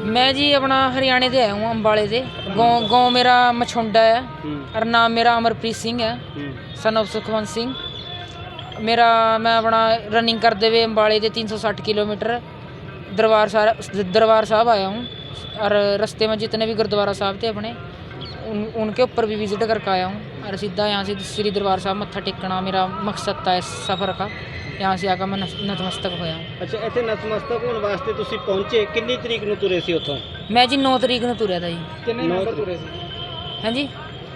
मैं जी अपना हरियाणे से आया हूँ, अम्बाले से। गाँव मेरा मछुंडा है और नाम मेरा अमरप्रीत सिंह है, सन ऑफ सुखवंत सिंह। मैं अपना रनिंग करते हुए अम्बाले से 360 किलोमीटर दरबार साहब आया हूँ। और रास्ते में जितने भी गुरुद्वारा साहब थे अपने उनके ऊपर भी विजिट करके आया हूँ। और सीधा यहाँ से श्री दरबार साहब मत्था टेकना मेरा मकसद था इस सफ़र का। यहाँ से आकर मैं नतमस्तक होया। अच्छा, ਇੱਥੇ ਨਤਮਸਤਕ ਹੋਣ ਵਾਸਤੇ ਤੁਸੀਂ ਪਹੁੰਚੇ ਕਿੰਨੀ ਤਰੀਕ ਨੂੰ ਤੁਰੇ ਸੀ ਉੱਥੋਂ? मैं जी 9 तरीक ਨੂੰ ਤੁਰਿਆ था जी। ਕਿੰਨੇ ਮੈਂਬਰ ਤੁਰੇ ਸੀ? हाँ जी,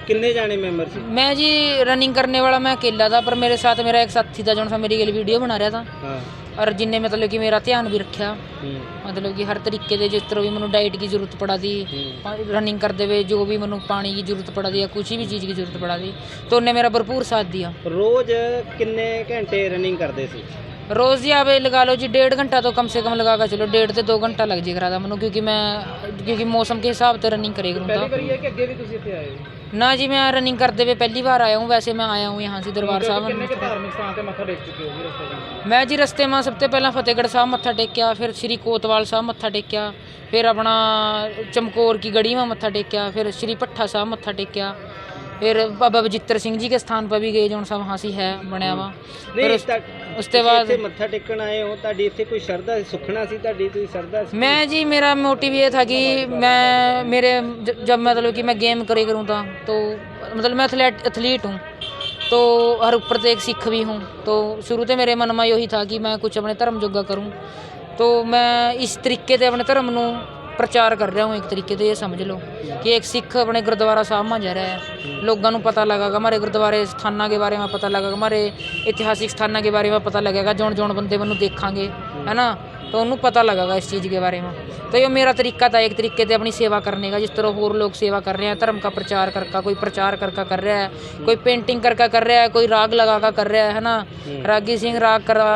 किन्ने जाने मेंबर सी? मैं जी रनिंग करने वाला मैं अकेला था, पर मेरे साथ मेरा एक साथी था जो मेरी वीडियो बना रहा था। हाँ। और जिन्हें मतलब कि मेरा ध्यान भी रखा, मतलब कि हर तरीके से जिस तरह भी मैंने डाइट की जरूरत पड़ा थी, रनिंग करते हुए जो भी मैंने पानी की जरूरत पड़ा थी या कुछ भी चीज़ की जरूरत पड़ा थी, तो उन्हें मेरा भरपूर साथ दिया। रोज किन्ने घंटे रनिंग करते सी? रोज़ जी आप लगा लो जी 1.5 घंटा तो कम से कम लगा कर चलो, 1.5 से 2 घंटा लग जाएगा था मैंने, क्योंकि मौसम के हिसाब से रनिंग करे करूँ। ना जी, मैं रनिंग करते हुए पहली बार आया हूँ। वैसे मैं आया हूँ यहाँ से दरबार साहब। मैं जी रस्ते में सबसे पहला फतेहगढ़ साहब मत्था टेकिया, फिर श्री कोतवाल साहब मत्था टेकिया, फिर अपना चमकौर की गढ़ी में मत्था टेकिया, फिर श्री भट्ठा साहब मत्था टेकिया, फिर बाबा बजित्र सिंह जी के स्थान पर भी गए जो सा वहाँ से है बनया हुआ। फिर उसके बाद मत्था टेकन आए हो, ताड़ी इत्थे कोई श्रद्धा सुखना सी, ताड़ी कोई श्रद्धा सी? मैं जी मेरा मोटिव ये था कि मैं जब मतलब कि मैं गेम करे करूँ था, तो मतलब मैं एथलीट हूँ, तो हर ऊपर से एक सिख भी हूँ। तो शुरू से मेरे मन में यही था कि मैं कुछ अपने धर्म जोगा करूँ। तो मैं इस तरीके से अपने धर्म नू प्रचार कर रहा हूँ। एक तरीके से ये समझ लो कि एक सिख अपने गुरुद्वारा साहब में जा रहा है, लोगों को पता लगेगा, हमारे गुरुद्वारे स्थानों के बारे में पता लगेगा, हमारे ऐतिहासिक स्थानों के बारे में पता लगेगा। जौन बंदे मैनू देखांगे है ना, तो उन्होंने पता लगेगा इस चीज़ के बारे में। तो ये मेरा तरीका था एक तरीके से अपनी सेवा करने का, जिस तरह और लोग सेवा कर रहे हैं, धर्म का प्रचार करके, कोई प्रचार करके कर रहा है, कोई पेंटिंग करके कर रहा है, कोई राग लगा कर रहा है ना, रागी सिंह राग करा,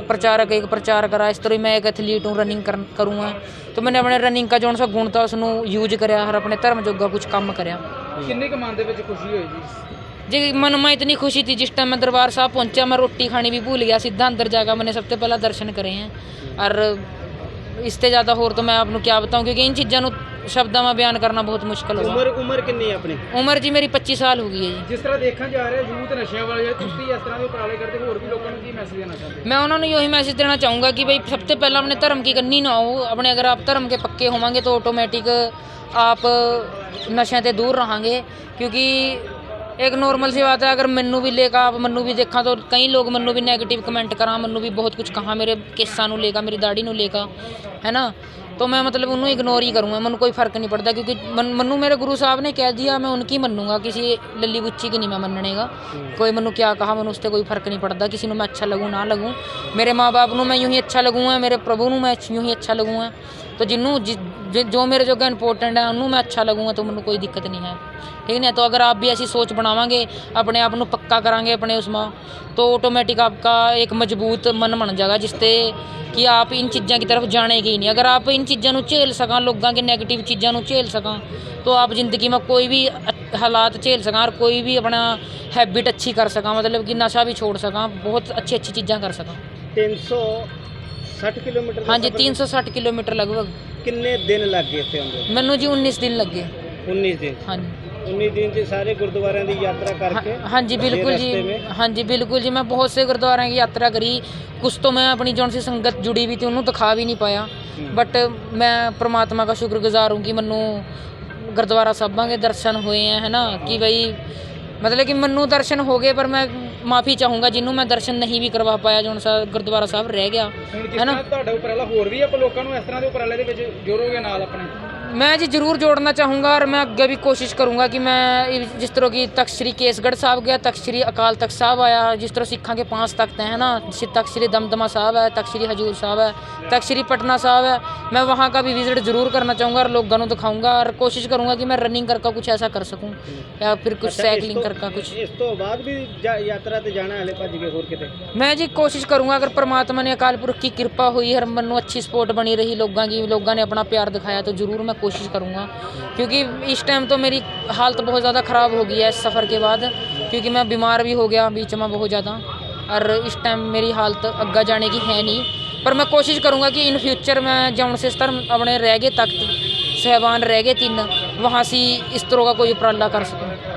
प्रचारक एक प्रचार करा। इस तरह मैं एक एथलीट हूँ, रनिंग करूँगा, तो मैंने अपने रनिंग का जो सा गुण था उसनों यूज कराया और अपने धर्म जोगा कुछ काम कराया। किन्नी क मन दे विच खुशी हुई जी? मन में इतनी खुशी थी, जिस टाइम मैं दरबार साहब पहुंचा मैं रोटी खानी भी भूल गया। सीधा अंदर जाकर मैंने सबसे पहला दर्शन करे हैं। और इससे ज़्यादा होर तो मैं आपको क्या बताऊं, क्योंकि इन चीज़ों शब्दों में बयान करना बहुत मुश्किल होगा। उम्र कितनी है अपनी? उम्र जी मेरी 25 साल हो गई है जी। जिस तरह देखा जा रहा है यूथ नशे वाले तुसी इस तरह के उपराले करते हो, और भी लोगों को की मैसेज देना चाहते हैं? मैं उन्होंने यही मैसेज देना चाहूँगा कि भाई सबसे पहला अपने धर्म की कन्नी ना हो। अपने अगर आप धर्म के पक्के होंगे तो ऑटोमेटिक आप नशे से दूर रहेंगे। क्योंकि एक नॉर्मल सी बात है, अगर मैनू भी लेकर आप मैनू भी देखा तो कई लोग मैनू भी नैगेटिव कमेंट करा, मैनू भी बहुत कुछ कहा मेरे केसा नू लेकर, मेरी दाढ़ी नू लेकर, है ना। तो मैं मतलब उन्होंने इग्नोर ही करूँगा, मैनू कोई फ़र्क नहीं पड़ता, क्योंकि मैनू मेरे गुरु साहब ने कह दिया, मैं उनकी मनूंगा, किसी लली बुच्ची की नहीं मैं मनने का। कोई मैनू क्या कहा मैनू उससे कोई फ़र्क नहीं पड़ता, किसी को मैं अच्छा लगूँ ना लगूँ। मेरे माँ बाप को मैं यूँ ही अच्छा लगूँगा, मेरे प्रभु को मैं यूँ ही अच्छा लगूँगा। तो जो मेरे जोगा इंपॉर्टेंट है उन्होंने मैं अच्छा लगूँगा, तो मैनू कोई दिक्कत नहीं है, ठीक है। तो अगर आप भी ऐसी सोच बनावांगे, अपने आप को पक्का करांगे अपने उसमें, तो ऑटोमेटिक आपका एक मजबूत मन बन जाएगा, जिससे कि आप इन चीज़ों की तरफ जानेंगे ही नहीं। अगर आप इन चीज़ों को झेल सका, लोगों की नैगेटिव चीज़ों को झेल सका, तो आप ज़िंदगी में कोई भी हालात झेल सका और कोई भी अपना हैबिट अच्छी कर सका, मतलब कि नशा भी छोड़ सका, बहुत अच्छी चीज़ें कर सका। 360 किलोमीटर? हाँ जी, 360 किलोमीटर लगभग। कितने दिन लग गए थे आंदे? मैनू जी 19 दिन लग गए। 19 दिन? हाँ जी, 19 दिन से सारे गुरुद्वारों की यात्रा करके? हाँ जी बिल्कुल जी, हाँ जी बिल्कुल जी। मैं बहुत से गुरुद्वारों की यात्रा करी, कुछ तो मैं अपनी जौन सी संगत जुड़ी हुई थी उन्होंने दिखा भी नहीं पाया, बट मैं परमात्मा का शुक्रगुजार हूँ कि मैनू गुरुद्वारा साहबां के दर्शन हुए हैं, है ना। कि भाई मतलब कि मैनू दर्शन हो गए, पर मैं माफ़ी चाहूँगा जिन्हों मैं दर्शन नहीं भी करवा पाया, जो सा गुरुद्वारा साहब रह गया, है ना। मैं जी जरूर जोड़ना चाहूँगा, और मैं अगे भी कोशिश करूँगा कि मैं जिस तरह की तख्त श्री केसगढ़ साहब गया, तख्त श्री अकाल तख्त साहब आया, जिस तरह सिखा के 5 तख्त हैं, है ना, तख्त श्री दमदमा साहब है, तख्त श्री हजूर साहब है, तख्त श्री पटना साहब है, मैं वहाँ का भी विजिट जरूर करना चाहूँगा और लोगों को दिखाऊँगा, और कोशिश करूँगा कि मैं रनिंग करके कुछ ऐसा कर सकूँ, या फिर कुछ साइकिलिंग करके कुछ। इस तो बाद भी यात्रा ते जाना है भज के होर किते? मैं जी कोशिश करूँगा, अगर परमात्मा ने अकाल पुरख की कृपा हुई और मैनू अच्छी सपोर्ट बनी रही लोगों की, लोगों ने अपना प्यार दिखाया, तो ज़रूर मैं कोशिश करूँगा। क्योंकि इस टाइम तो मेरी हालत बहुत ज़्यादा ख़राब हो गई है इस सफ़र के बाद, क्योंकि मैं बीमार भी हो गया बीच में बहुत ज़्यादा, और इस टाइम मेरी हालत अग्गा जाने की है नहीं। पर मैं कोशिश करूँगा कि इन फ्यूचर में जौन से स्तर अपने रह गए तख्त साहबान रह गए 3 वहाँ से इस तरह का कोई उपराला कर सकूँ।